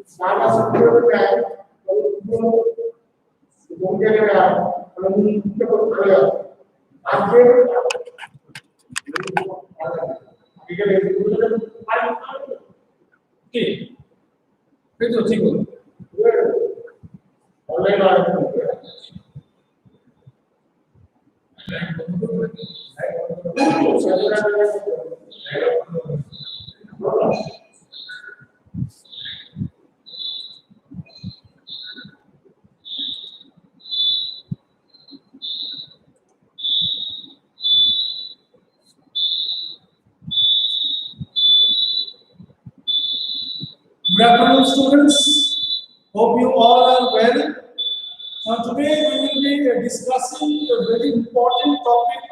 Salah satu kan, kalau kemudian kalau kita berkerja, akhir kita Okay. Itu cikgu. online Good afternoon, students. Hope you all are well. Now, today we will be discussing a very important topic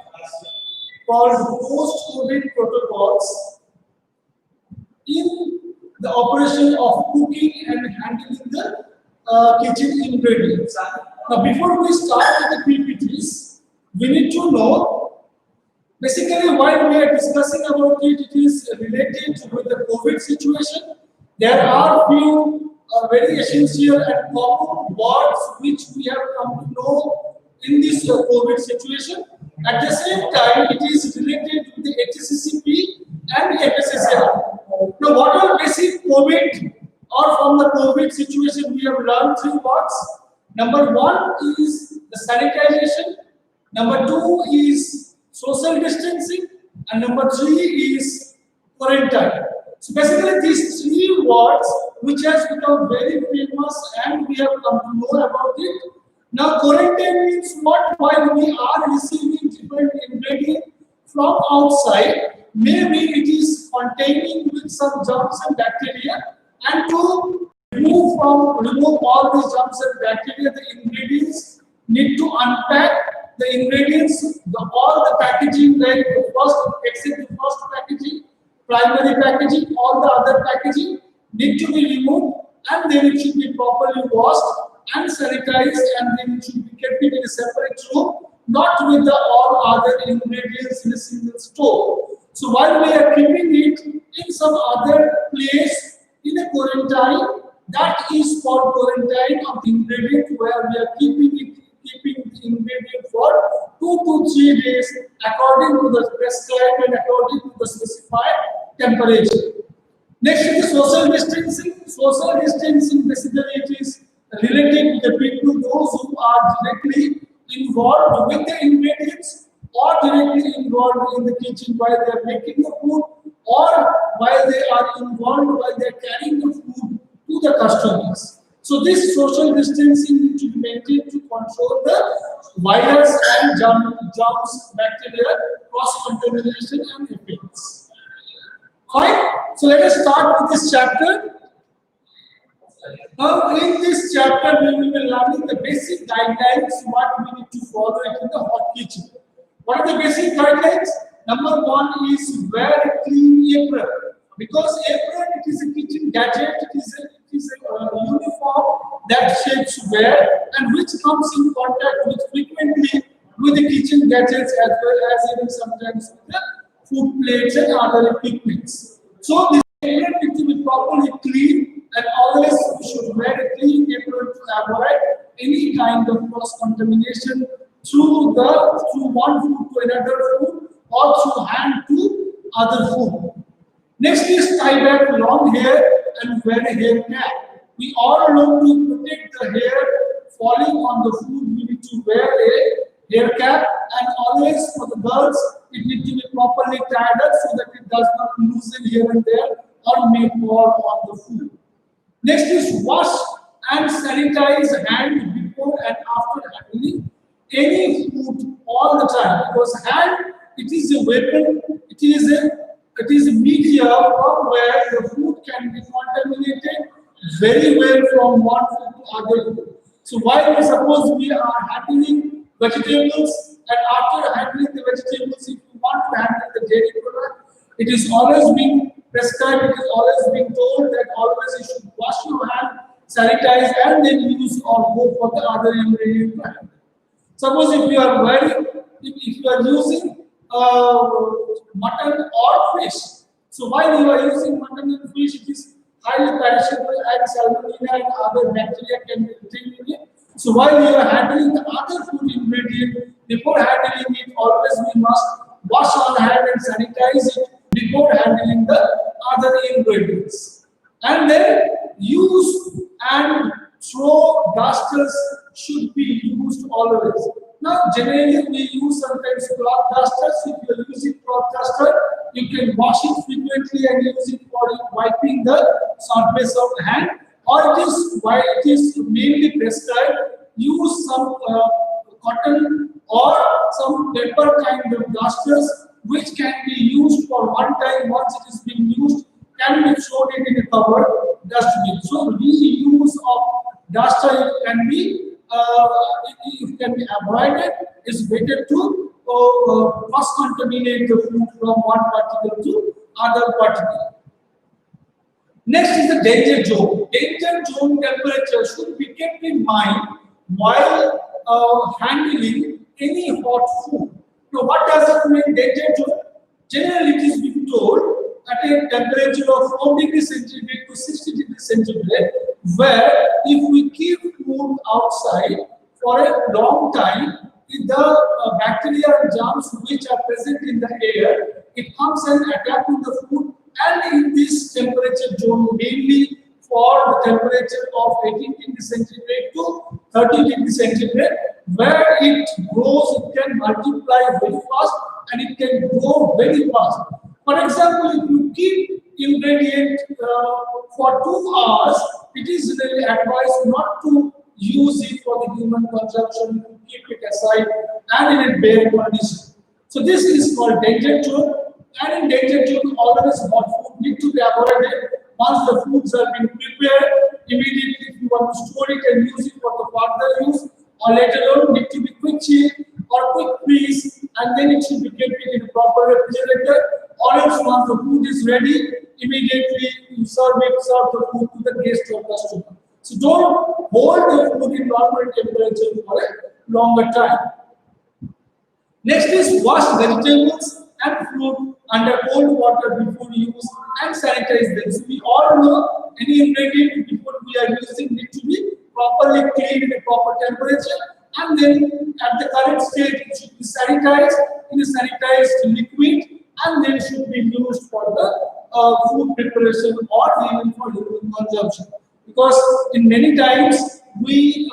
called post-COVID protocols in the operation of cooking and handling the kitchen ingredients. Now, before we start with the PPTs, we need to know basically why we are discussing about it. It is related with the COVID situation. There are few very essential and common words which we have come to know in this COVID situation. At the same time, it is related to the HACCP and FSSAI. Now, what are basic COVID or from the COVID situation? We have learned three words. Number one is the sanitization. Number two is social distancing, and number three is quarantine. So basically, these three words which has become very famous and we have come to know about it. Now, quarantine means what? While we are receiving different ingredients from outside, maybe it is containing with some germs and bacteria, and to remove all these germs and bacteria, the ingredients need to unpack the ingredients, all the packaging, like the first, except the first packaging, primary packaging, all the other packaging need to be removed, and then it should be properly washed and sanitized, and then it should be kept in a separate room, not with the all other ingredients in a single store. So while we are keeping it in some other place in a quarantine, that is for quarantine of the ingredient, where we are keeping the ingredient for 2 to 3 days according to the prescribed and according to the specified temperature. Next is social distancing. Social distancing basically it is related to the people, those who are directly involved with the ingredients or directly involved in the kitchen while they are making the food, or while they are involved while they are carrying the food to the customers. So this social distancing needs to be maintained to control the virus and germs, bacteria, cross-contamination and effects. Fine. So let us start with this chapter. Now, in this chapter, we will be learning the basic guidelines what we need to follow in the hot kitchen. What are the basic guidelines? Number one is wear a clean apron, because apron, it is a kitchen gadget. It is a uniform that chefs wear and which comes in contact with frequently with the kitchen gadgets, as well as even sometimes with the food plates and other equipments. So this apron needs to be properly clean, and always we should wear a clean apron to avoid any kind of cross-contamination through one food to another food, or through hand to other food. Next is tie back long hair and wear a hair cap. We all know to protect the hair falling on the food, we need to wear a hair cap, and always for the girls, it needs to be properly tied up so that it does not loosen here and there or may fall on the food. Next is wash and sanitize hand before and after handling any food all the time, because hand, it is a weapon, it is a media from where the food can be contaminated very well from one food to other food. So while we are handling vegetables, and after handling the vegetables, if you want to handle the dairy product, it is always being prescribed, it is always being told that always you should wash your hand, sanitize, and then use or go for the other ingredient to handle. Suppose if you are using mutton or fish, so while you are using mutton and fish, it is highly perishable and salmonella and other bacteria can be retained in it. So while you are handling the other food ingredient, before handling it, always we must wash our hand and sanitize it before handling the other ingredients. And then use and throw dusters should be used always. Now, generally we use sometimes cloth dusters. If you are using cloth duster, you can wash it frequently and use it for wiping the surface of the hand. Or it is why it is mainly prescribed, use some cotton or some paper kind of dusters which can be used for one time. Once it is being used, can be thrown in a covered dustbin. So reuse of duster can be it can be avoided. It's better to cross contaminate the food from one particle to other particle. Next is the danger zone. Danger zone temperature should be kept in mind while handling any hot food. Now, what does it mean, danger zone? Generally, it is being told at a temperature of 4 degrees centigrade to 60 degrees centigrade, where if we keep food outside for a long time, the bacteria and germs which are present in the air, it comes and attacks the food, and in this temperature zone, mainly for the temperature of 18 degrees centigrade to 30 degrees centigrade, where it grows, it can multiply very fast and it can grow very fast. For example, if you keep ingredient for 2 hours, it is really advised not to use it for the human consumption, to keep it aside and in a bare condition. So this is called danger zone, and in danger zone, always hot food need to be avoided. Once the foods have been prepared, immediately if you want to store it and use it for the further use, or later on need to be quick chill or quick freeze, and then it should be kept in a proper refrigerator. Or else once the food is ready, immediately you serve the food to the guest or customer. So don't hold the food in normal temperature for a longer time. Next is wash vegetables and fruit under cold water before use and sanitize them. So we all know any ingredient before we are using need to be properly cleaned in a proper temperature, and then at the current stage it should be sanitized in a sanitized liquid, and then should be used for the food preparation or even for human consumption. Because in many times we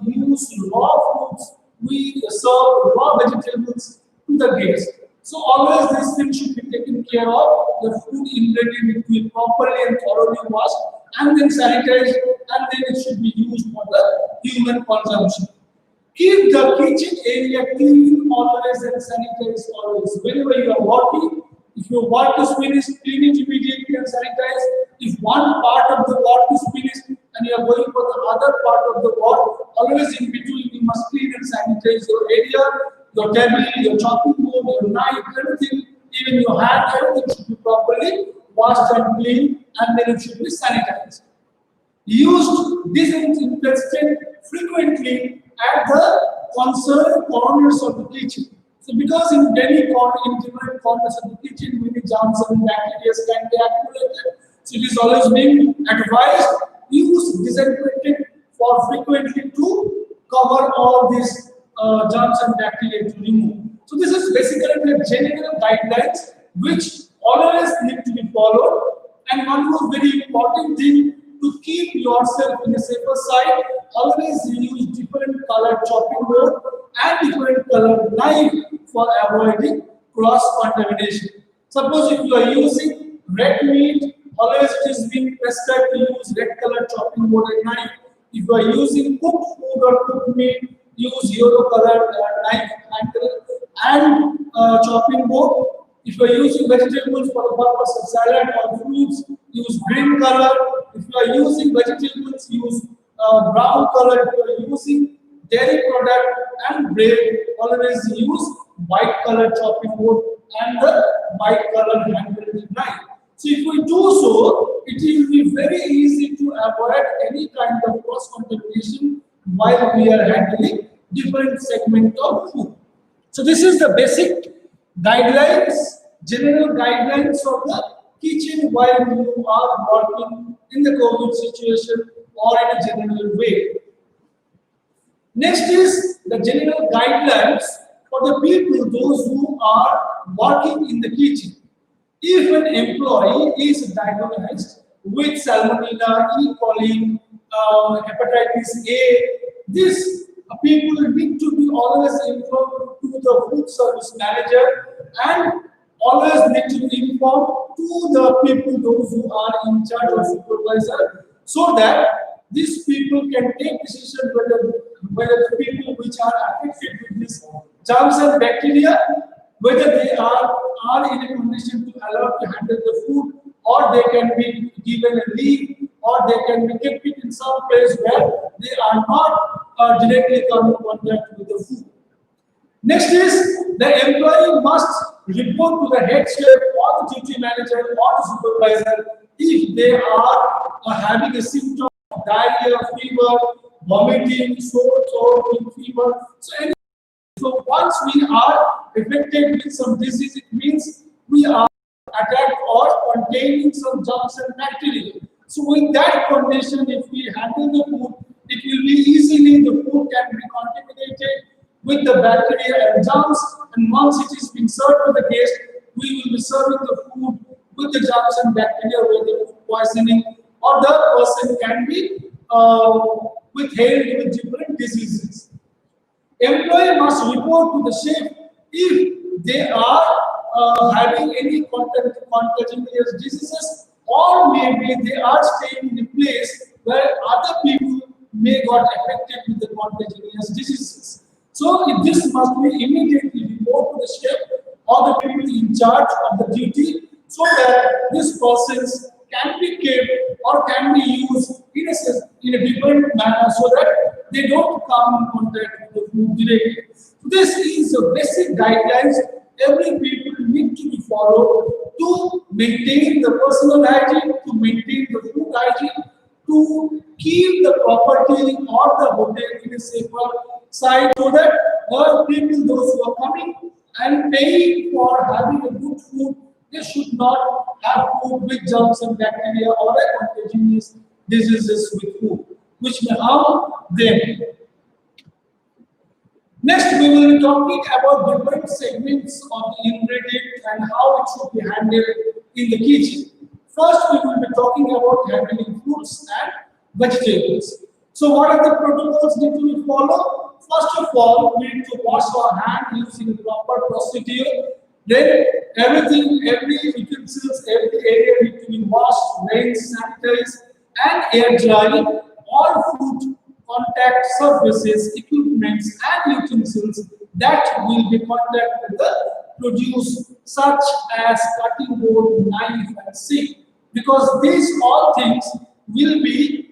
use raw foods, we serve raw vegetables to the guest. So always this thing should be taken care of. The food ingredient need to be properly and thoroughly washed and then sanitized, and then it should be used for the human consumption. Keep the kitchen area clean always and sanitize always. Whenever you are working, if your work is finished, clean it immediately and sanitize. If one part of the work is finished and you are going for the other part of the work, always in between you must clean and sanitize your area, your table, your chopping board, your knife, everything, even your hand, everything should be properly washed and clean, and then it should be sanitized. Used disinfectant frequently at the concerned corners of the kitchen. So because in different corners of the kitchen, many germs and bacteria can be accumulated. So it is always being advised, use disinfectant for frequently to cover all these germs and bacteria to remove. So this is basically the general guidelines which always need to be followed. And one more very important thing, to keep yourself in a safer side, always use different colored chopping board and different colored knife for avoiding cross contamination. Suppose if you are using red meat, always it is being prescribed to use red colored chopping board and knife. If you are using cooked food or cooked meat, use yellow colored knife handle and chopping board. If you are using vegetables for the purpose of salad or fruits, use green color. If you are using vegetables, use brown color. If you are using dairy product and bread, always use white color chopping board and the white color handled knife. So if we do so, it will be very easy to avoid any kind of cross contamination while we are handling different segment of food. So this is the basic guidelines, general guidelines of the kitchen while you are working in the COVID situation or in a general way. Next is the general guidelines for the people, those who are working in the kitchen. If an employee is diagnosed with Salmonella, E. coli, hepatitis A, these people need to be always informed to the food service manager and always need to be informed to the people, those who are in charge or supervisor, so that these people can take decision whether the people which are affected with this germs and bacteria, whether they are in a condition to allow to handle the food, or they can be given a leave, or they can be kept it in some place where they are not directly come in contact with the food. Next is the employee must report to the head chef or the duty manager or the supervisor if they are having a symptom of diarrhea, fever, vomiting, sore throat, fever. So once we are affected with some disease, it means we are attacked or containing some germs and bacteria. So with that condition, if we handle the food, it will be easily the food can be contaminated with the bacteria and germs, and once it is being served to the guest, we will be serving the food with the germs and bacteria, whether food poisoning or the person can be withheld with different diseases. Employee must report to the chef if they are having any contagious diseases, or maybe they are staying in a place where other people may got affected with the contagious diseases. So this must be immediately report to the chef or the people in charge of the duty, so that these persons can be kept or can be used in a different manner, so that they don't come in contact with the food directly. So this is the basic guidelines every people need to be followed to maintain the personal hygiene, to maintain the food hygiene, to keep the property or the hotel in a safer side, so that people, those who are coming and paying for having a good food, they should not have food with germs and bacteria or contagious diseases with food, which may harm them. Next, we will be talking about different segments of the ingredient and how it should be handled in the kitchen. First, we will be talking about handling fruits and vegetables. So, what are the protocols need to be followed? First of all, we need to wash our hands using proper procedure. Then, everything, every utensils, every area need to be washed, rinsed, sanitized, and air dried. All food contact surfaces, equipments, and utensils that will be contact with the produce, such as cutting board, knife, and sink, because these all things will be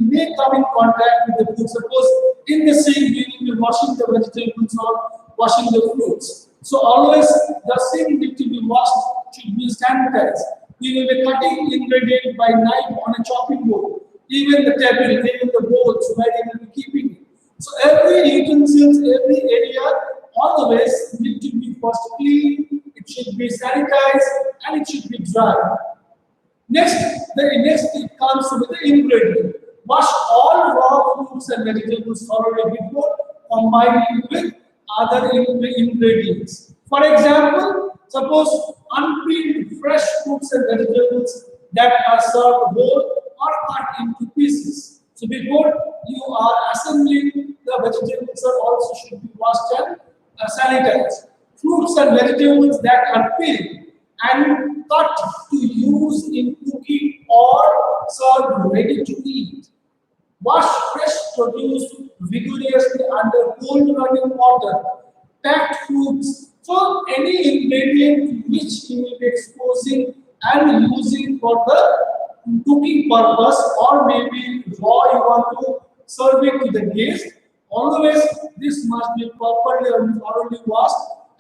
may come in contact with the food. Suppose in the sink we will be washing the vegetables or washing the fruits. So always the sink need to be washed, should be sanitized. We will be cutting ingredient by knife on a chopping board. Even the table, even the bowls where we will be keeping it. So every utensils, every area, always need to be first clean. It should be sanitized and it should be dry. Next it comes with the ingredient. Wash all raw fruits and vegetables thoroughly before combining with other ingredients. For example, suppose unpeeled fresh fruits and vegetables that are served whole or cut into pieces. So before you are assembling, the vegetables are also should be washed and sanitized. Fruits and vegetables that are peeled and cut to use in cooking or served ready to eat. Wash fresh produce vigorously under cold running water. Packed fruits. So any ingredient which you will be exposing and using for the cooking purpose, or maybe raw you want to serve it to the guest, always this must be properly and thoroughly washed,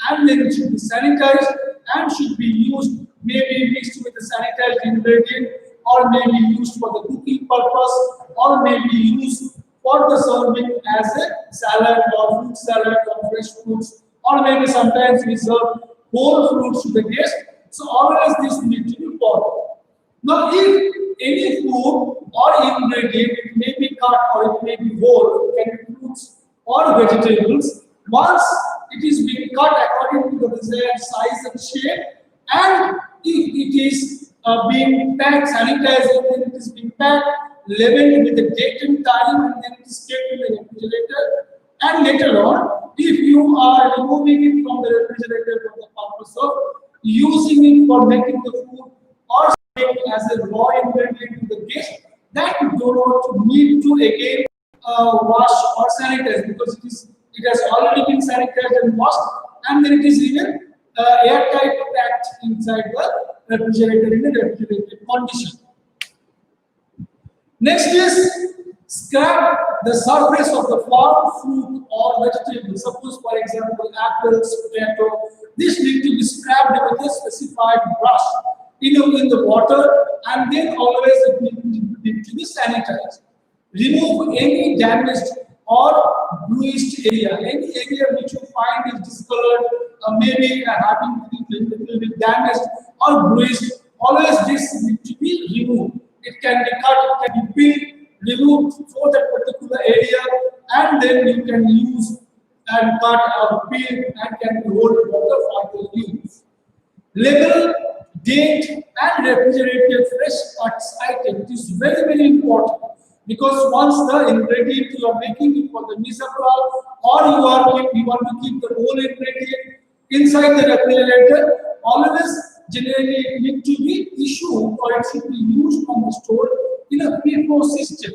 and then it should be sanitized and should be used, maybe mixed with a sanitized ingredient, or maybe used for the cooking purpose, or maybe used for the serving as a salad or fruit salad or fresh fruits, or maybe sometimes we serve whole fruits to the guest. So always this need to be followed. Now, if any food or ingredient, it may be cut or it may be whole, it can be fruits or vegetables, once it is being cut according to the desired size and shape, and if it is being packed, sanitized, then it is being packed, labeled with the date and time, and then it is kept in the refrigerator. And later on, if you are removing it from the refrigerator for the purpose of using it for making the food or serving as a raw ingredient to the guest, that you do not need to again wash or sanitize, because it has already been sanitized and washed, and then it is even airtight packed inside the refrigerator in a refrigerated condition. Next is scrap the surface of the farm fruit or vegetable. Suppose, for example, apples, tomato. This need to be scrapped with a specified brush in the water, and then always it need to be sanitized. Remove any damaged or bruised area. Any area which you find is discolored, maybe having little bit damaged or bruised, always this need to be removed. It can be cut, it can be peeled, removed for that particular area, and then you can use and cut or peel and can be rolled for the further use. Label, date, and refrigerated fresh cuts item. It is very, very important, because once the ingredient you are making it for the mise en place, or you want to keep the whole ingredient inside the refrigerator, always generally need to be issued or it should be used from the store in a FIFO system.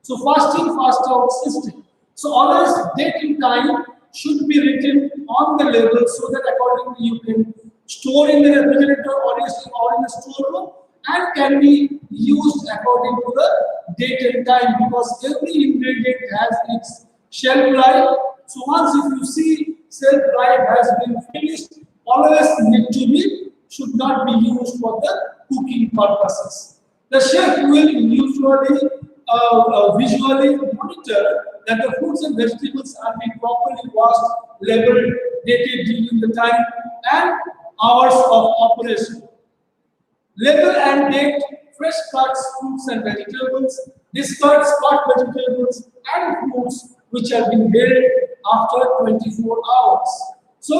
So fast in, fast out system. So always date and time should be written on the label, so that accordingly you can store in the refrigerator or in the storeroom, and can be used according to the date and time, because every ingredient has its shelf life. So once if you see shelf life has been finished, always need to be, should not be used for the cooking purposes. The chef will usually visually monitor that the fruits and vegetables are being properly washed, labeled, dated during the time and hours of operation. Label and date fresh cuts, fruits and vegetables, discards cut vegetables and fruits which have been held after 24 hours. So,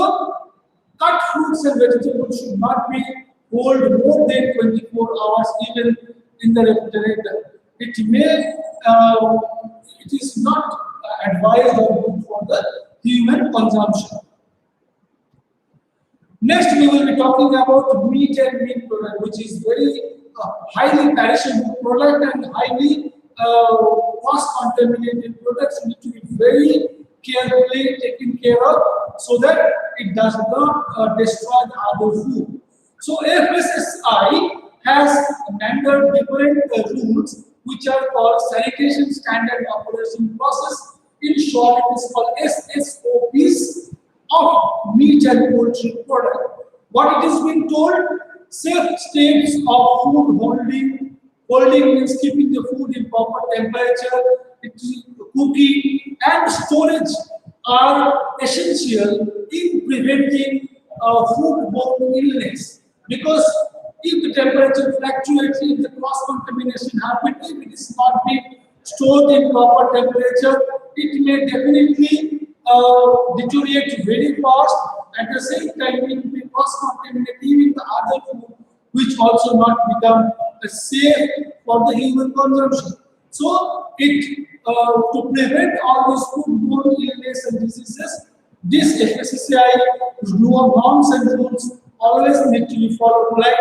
cut fruits and vegetables should not be held more than 24 hours even in the refrigerator. It is not advised or good for the human consumption. Next, we will be talking about meat and meat product, which is very highly perishable product and highly cross-contaminated products need to be very carefully taken care of, so that it does not destroy the other food. So FSSI has mandated different rules which are called Sanitation Standard Operation Process. In short, it is called SSOPs of meat and poultry product. What it is being told, safe states of food holding means keeping the food in proper temperature, cooking and storage are essential in preventing foodborne illness, because if the temperature fluctuates, if the cross-contamination happens, if it is not being stored in proper temperature, it may definitely deteriorate very fast. At the same time, it may cross-contaminate even the other food, which also not become safe for the human consumption. So, to prevent all these foodborne illness and diseases, this FSSAI norms and rules always need to be followed, like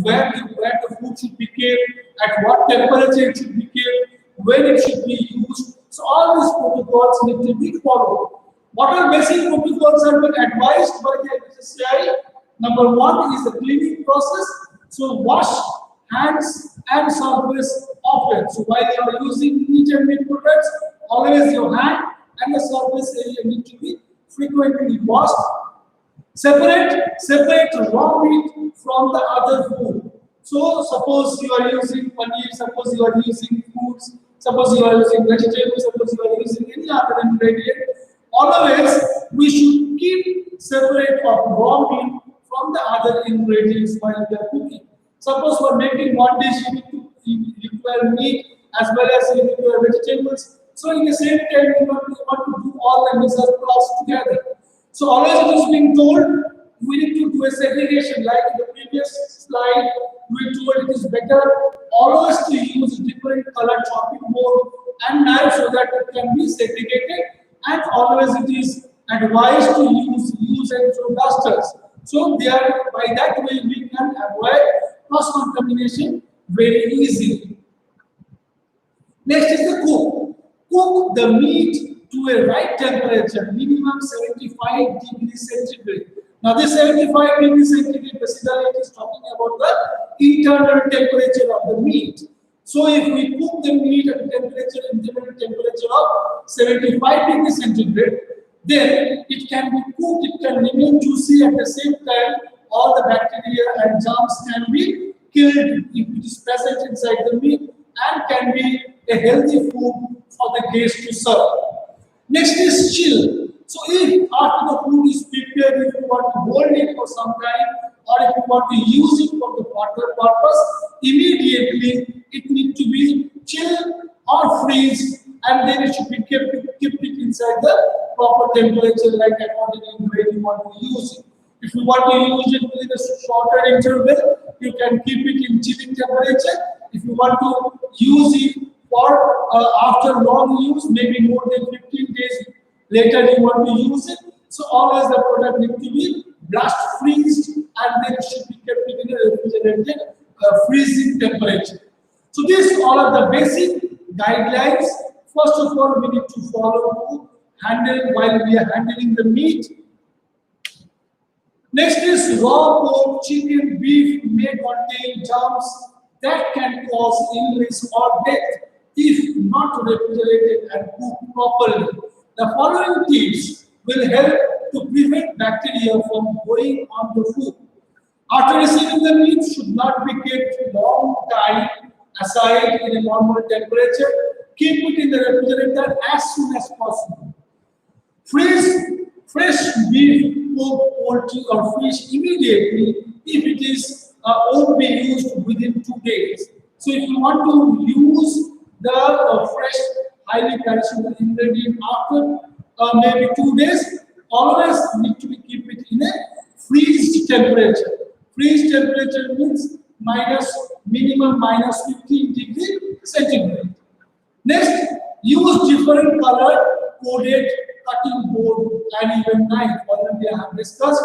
where the food should be kept, at what temperature it should be kept, when it should be used. So all these protocols need to be followed. What are basic protocols are being advised by the FSSAI? Number one is the cleaning process. So wash hands and surface often. So while you are using meat and meat products, always your hand and the surface area need to be frequently washed. Separate raw meat from the other food. So suppose you are using paneer, suppose you are using foods, suppose you are using vegetables, suppose you are using any other ingredient. Always we should keep separate of raw meat from the other ingredients while we are cooking. Suppose for making one dish, you require meat as well as you require vegetables. So in the same time, you want to do all the mise en place together. So always it is being told we need to do a segregation. Like in the previous slide, we told it is better always to use different color chopping board and knife so that it can be segregated. And always it is advised to use and throw dusters. So there, by that way, we can avoid cross contamination very easily. Next is the cook. Cook the meat to a right temperature, minimum 75 degrees centigrade. Now this 75 degrees centigrade basically it is talking about the internal temperature of the meat. So if we cook the meat at a internal temperature of 75 degrees centigrade, then it can be cooked, it can remain juicy at the same time, all the bacteria and germs can be killed if it is present inside the meat and can be a healthy food for the guest to serve. Next is chill. So if after the food is prepared, if you want to hold it for some time or if you want to use it for the particular purpose, immediately it needs to be chill or freeze and then it should be kept inside the proper temperature like according where you want to use it. If you want to use it within a shorter interval, you can keep it in chilling temperature. If you want to use it for after long use, maybe more than 15 days later you want to use it. So always the product needs to be blast freezed and then it should be kept in a refrigerated freezing temperature. So these all are the basic guidelines. First of all, we need to follow to handle while we are handling the meat. Next is raw pork, chicken, beef may contain germs that can cause illness or death if not refrigerated and cooked properly. The following tips will help to prevent bacteria from growing on the food. After receiving the meat, should not be kept long time aside in a normal temperature. Keep it in the refrigerator as soon as possible. Freeze fresh beef, pork, poultry, or fish immediately if it is won't be used within 2 days. So if you want to use the fresh, highly perishable ingredient after maybe 2 days, always need to keep it in a freeze temperature. Freeze temperature means minimum minus 15 degrees centigrade. Next, use different color coded cutting board and even knife. Already I have discussed.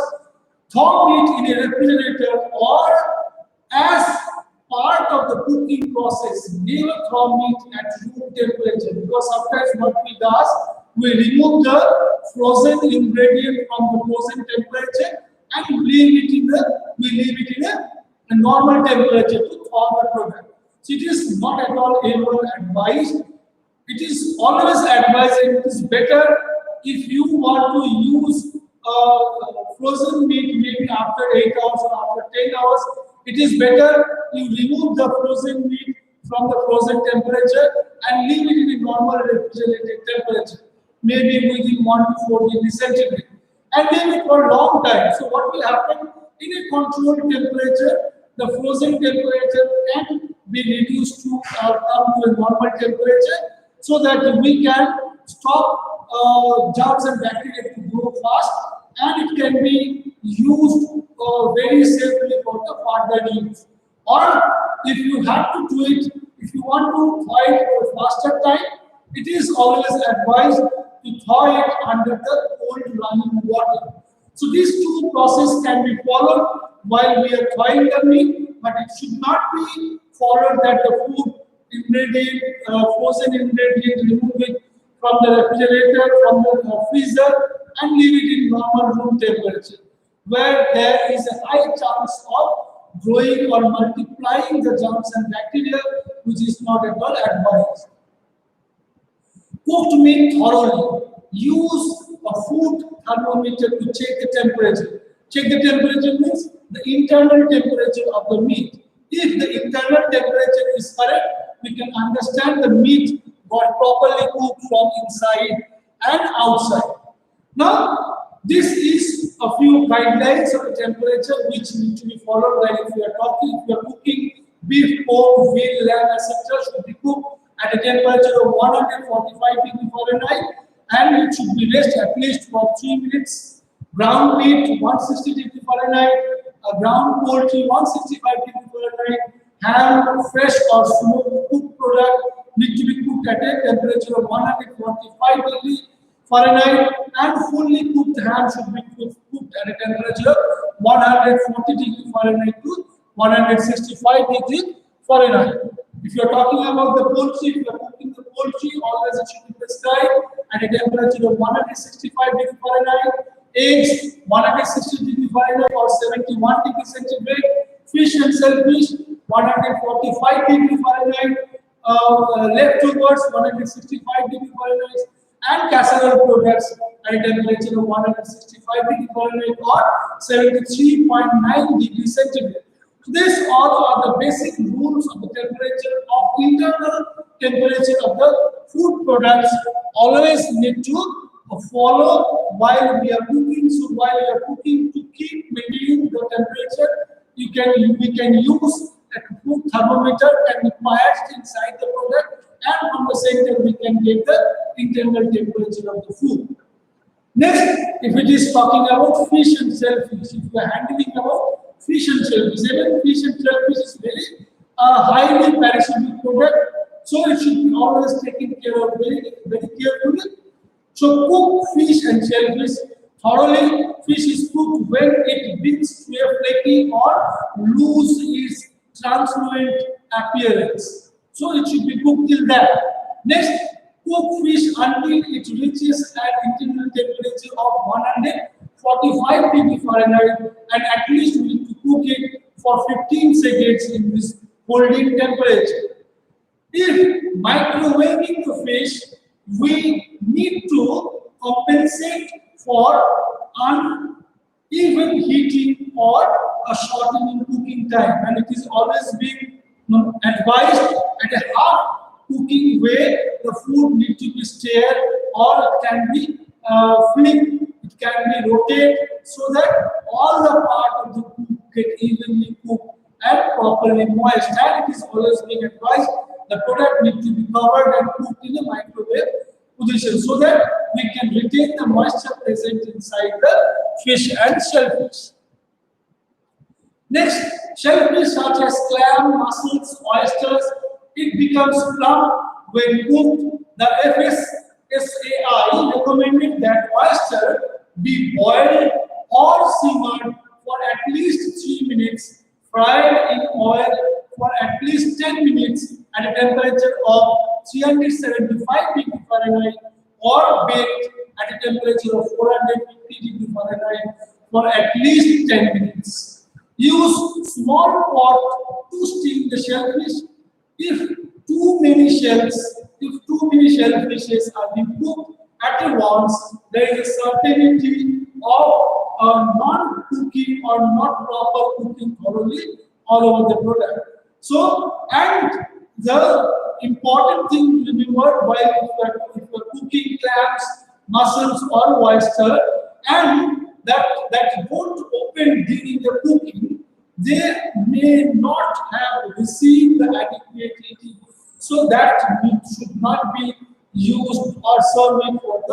Thaw meat in a refrigerator or as part of the cooking process. Never thaw meat at room temperature because sometimes what we do, we remove the frozen ingredient from the frozen temperature and leave it in a normal temperature to thaw the product. So it is not at all ever advised. It is always advised. It is better if you want to use frozen meat maybe after 8 hours or after 10 hours. It is better you remove the frozen meat from the frozen temperature and leave it in a normal refrigerated temperature, maybe within 1 to 4 degrees centigrade, and leave it for a long time. So what will happen in a controlled temperature? The frozen temperature can be reduced to come to a normal temperature, so that we can stop germs and bacteria to grow fast, and it can be used very safely for the further use. Or if you have to do it, if you want to thaw it for faster time, it is always advised to thaw it under the cold running water. So these two processes can be followed while we are thawing the meat, but it should not be followed that the food ingredient, frozen ingredient, remove it from the refrigerator, from the freezer, and leave it in normal room temperature, where there is a high chance of growing or multiplying the germs and bacteria, which is not at all advised. Cooked meat thoroughly. Use a food thermometer to check the temperature. Check the temperature means the internal temperature of the meat. If the internal temperature is correct, we can understand the meat got properly cooked from inside and outside. Now, This is a few guidelines of the temperature which need to be followed. Like if you are cooking beef, pork, veal, lamb, etc., should be cooked at a temperature of 145 degrees Fahrenheit, and it should be rest at least for 3 minutes. Ground meat 160 degrees Fahrenheit, ground poultry 165 degrees Fahrenheit, ham, fresh or smoked cooked product need to be cooked at a temperature of 145 degrees Fahrenheit, and fully cooked ham should be cooked at a temperature of 140 degrees Fahrenheit to 165 degrees Fahrenheit. If you are talking about the poultry, if you are cooking the poultry, always it should be prescribed at a temperature of 165 degrees Fahrenheit. Eggs 160 degrees Fahrenheit or 71 degrees centigrade. Fish and shellfish 145 degrees Fahrenheit. Leftovers 165 degrees Fahrenheit. And casserole products at a temperature of 165 degrees Fahrenheit or 73.9 degrees centigrade. So these all are the basic rules of the temperature of internal temperature of the food products. Always need to follow while we are cooking. So while we are cooking, to keep maintaining the temperature, we can use a food thermometer can be placed inside the product, and from the center we can get the internal temperature of the food. Next, if it is talking about fish and shellfish, if you are handling about fish and shellfish, even fish and shellfish is very highly perishable product, so it should be always taken care of very, very carefully. So cook fish and shellfish thoroughly. Fish is cooked when it begins to a flaky or lose its translucent appearance. So it should be cooked till that. Next, cook fish until it reaches an internal temperature of 145 degrees Fahrenheit, and at least we need to cook it for 15 seconds in this holding temperature. If microwaving the fish, we need to compensate for uneven heating or a shortening cooking time, and it is always being advised at a half cooking way. The food needs to be stirred, or it can be flipped, it can be rotated, so that all the part of the food get evenly cooked and properly moist. And it is always being advised the product needs to be covered and cooked in a microwave position, so that we can retain the moisture present inside the fish and shellfish. Next, shellfish such as clam, mussels, oysters, it becomes plump when cooked. The FSSAI recommended that oyster be boiled or simmered for at least 3 minutes, fried in oil for at least 10 minutes at a temperature of 375 degrees Fahrenheit, or baked at a temperature of 450 degrees Fahrenheit for at least 10 minutes. Use small pot to steam the shellfish. If too many shellfishes are being cooked at once, there is a certainty of non-cooking or not proper cooking thoroughly all over the product. So, and the important thing to remember while if you are cooking clams, mussels or oyster, and that won't open during the cooking, they may not have received the adequate heating, so that meat should not be used or serving for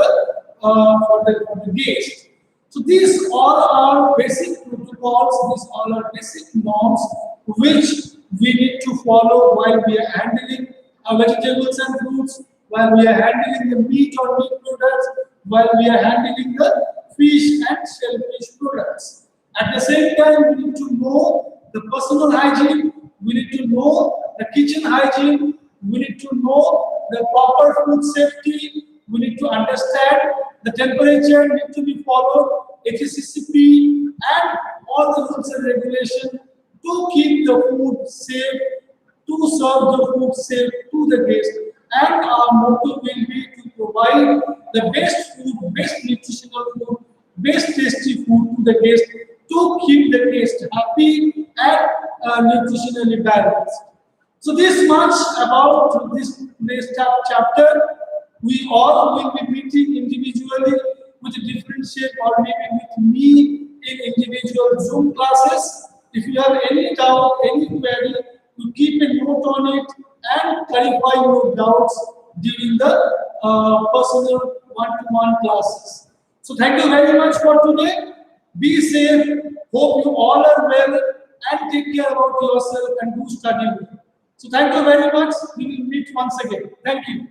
the guest. So these all are basic protocols, these all are basic norms which we need to follow while we are handling vegetables and fruits, while we are handling the meat or meat products, while we are handling the fish and shellfish products. At the same time, we need to know the personal hygiene, we need to know the kitchen hygiene, we need to know the proper food safety, we need to understand the temperature need to be followed, HACCP, and all the rules and regulations to keep the food safe, to serve the food safe to the guest. And our motto will be to provide the best food, best nutritional food, best tasty food to the guest, to keep the guest happy and nutritionally balanced. So this much about this chapter. We all will be meeting individually. with differentiate or maybe with me in individual Zoom classes. If you have any doubt, any query, you keep a note on it and clarify your doubts during the personal one-to-one classes. So thank you very much for today. Be safe. Hope you all are well and take care about yourself and do study. So thank you very much. We will meet once again. Thank you.